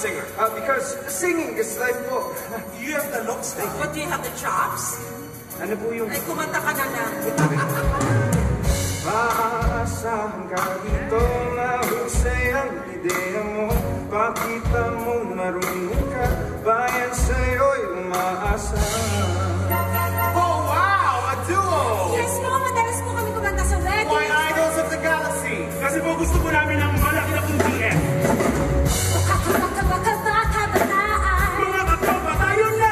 singer? Because singing is life po. You have the looks, Vicky. But do you have the chops? Ano po yung... Ay, kumanta ka na lang. Maaasahan ka dito, mahusay ang ideya mo. Pakita mo marunong ka, bayan sa'yo'y umaasa. Oh, wow! A duo! Yes po, madalas po kami kumanta sa wedding. Why Idols of the Galaxy? Kasi po gusto po namin ng malaki na kong DM. Mga katropa tayo na!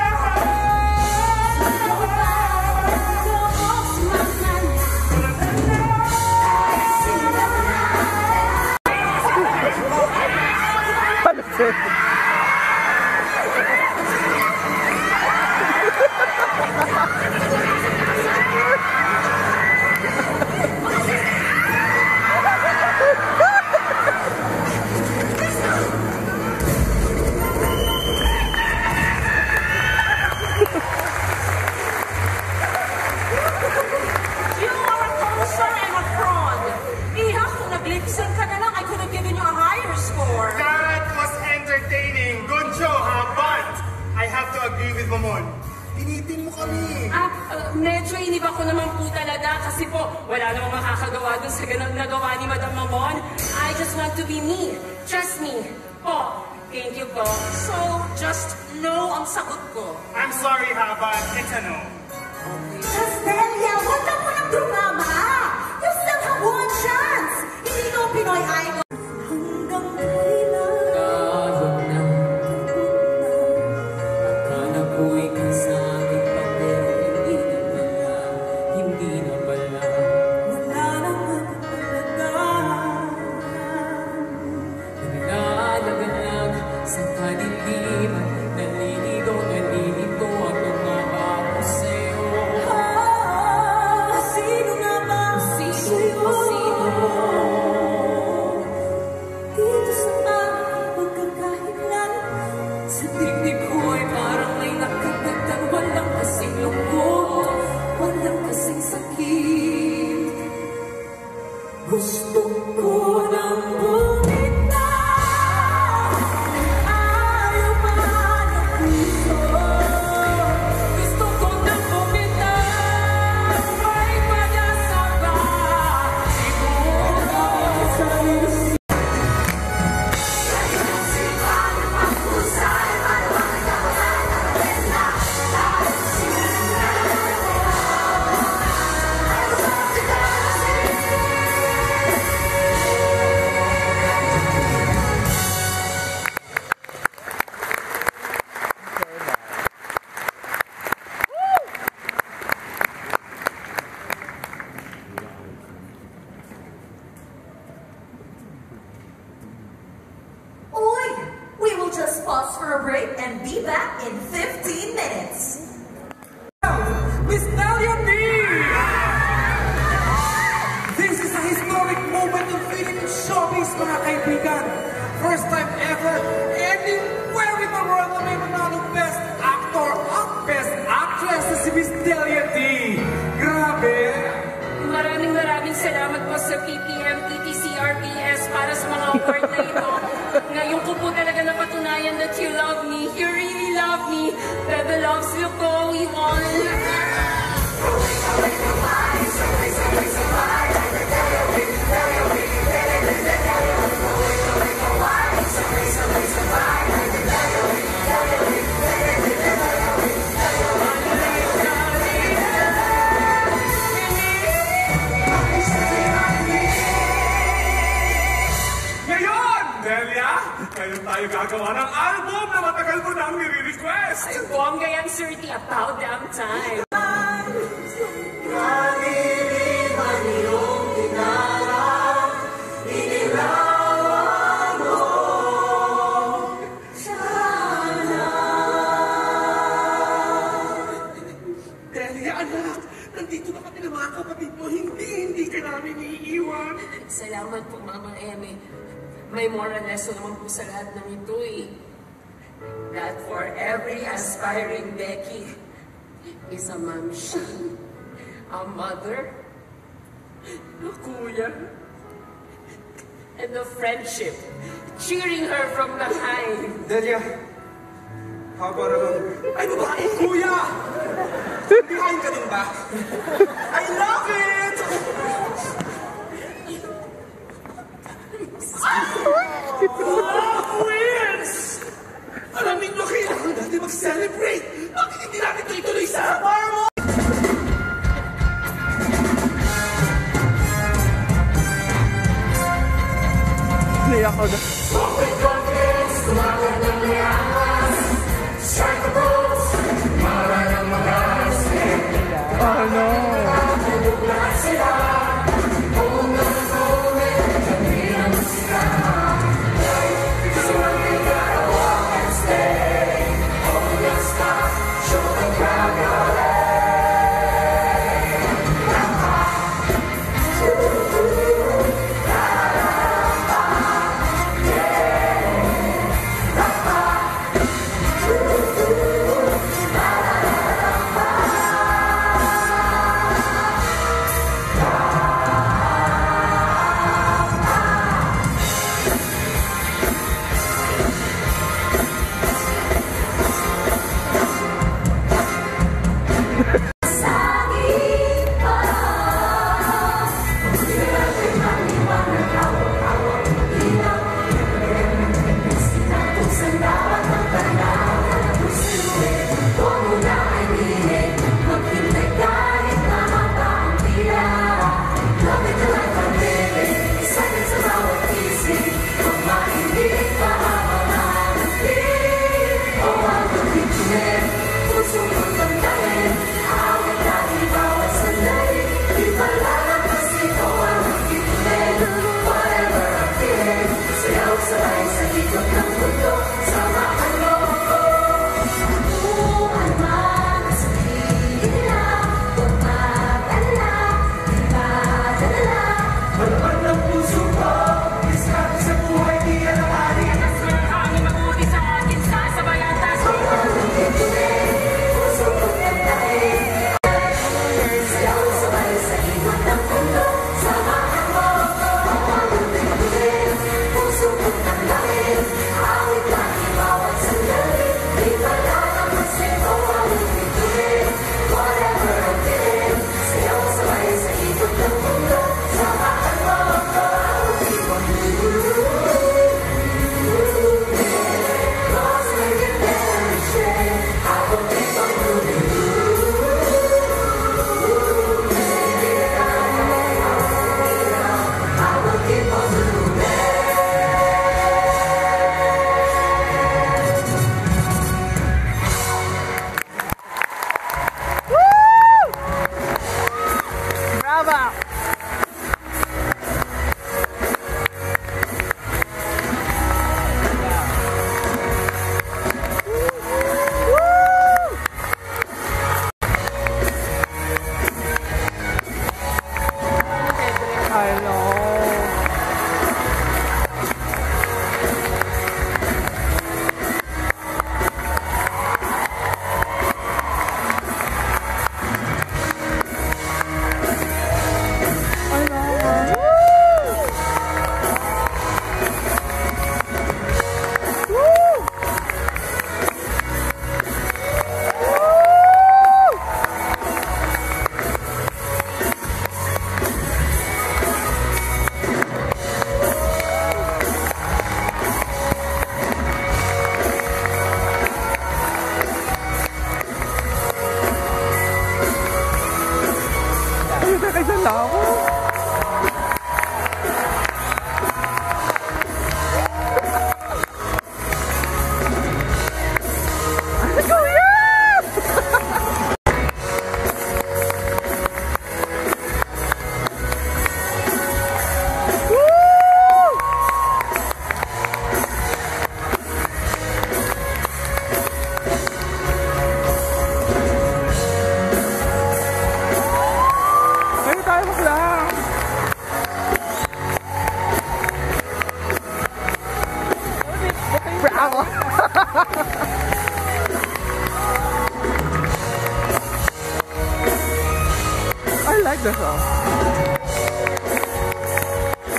Pinitin mo kami. Medyo inib ako naman po talaga kasi po wala namang makakagawa dun sa ganun nagawa ni Madam Mamon. I just want to be me. Trust me. Po, thank you po. So, just no ang sagot ko. I'm sorry ha, but it's a no. Castelia, huwag ka mo nang dumama! You still have one chance! Hindi ikaw Pinoy Idol! Hanggang tuloy lang. Kahit na akala ko'y kasabing papel, hindi na pala. Wala nang matutulagan. Naglalagalag sa kadiliman, naliligaw, nalilito at umabako sa'yo. Sino nga ba? Sino? Dito sa aming pagkakahilan, Sa tingin ko ay parang may nakagagdan. Walang kasing lungkot, walang kasing sakit. Gusto ko nang bumitaw, ayaw pa ng puso. Gusto ko nang bumitaw, may pag-asa ba? Siguro sa'yo. Uy! We will just pause for a break and be back in 15 minutes. Miss Delia D! This is a historic moment in Philippine showbiz, mga kaibigan. First time ever, anywhere in the world na may manalong Best Actor at Best Actress na si Miss Delia D. Grabe! Maraming salamat po sa PPM, TTCRPS para sa mga award na ito. Ngayon ko po talaga napatunayan that you love me. You really love me. Bebe loves you ko. We won. Ngayon, Delia, ngayon tayo gagawa ng album na matagal mo nang nire-request. Ay, bongga yan, Sir T. About damn time. Kaliliman iyong dinarang, inilawan mo. Sana. Delia, anak, nandito na kami ng mga kapatid mo. Hindi ka namin iiwan. Salamat po, Mama Eme. May moral lesson naman po sa lahat ng ito eh. That for every aspiring Becky is a mamshi, a mother, a kuya, and of friendship, cheering her from behind. Delia, how about Ay, babae! Kuya! Behind ka din ba? I love it! Wins! Alam ninyo, kailangan natin mag-celebrate! Bakit hindi natin ito ituloy sa bar mo? Naiyak ako na. Oh no! I like the song.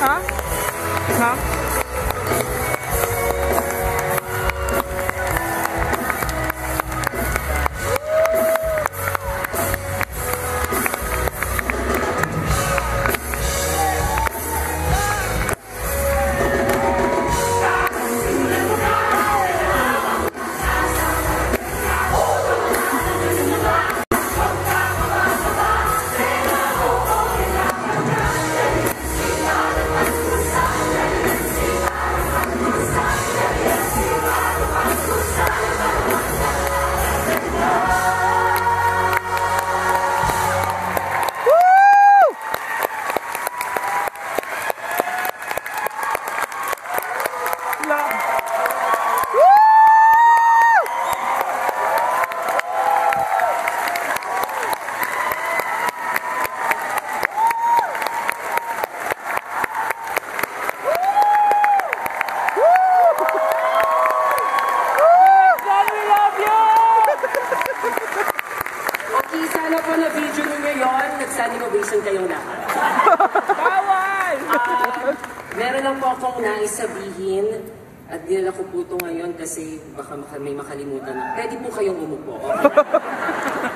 Huh? Ha? Sana po na video nyo ngayon, nag-standing ovation kayong lahat. Bawal! Meron lang po akong nais sabihin at dinala ko po ito ngayon kasi baka may makalimutan na. Pwede po kayong umupo. Okay?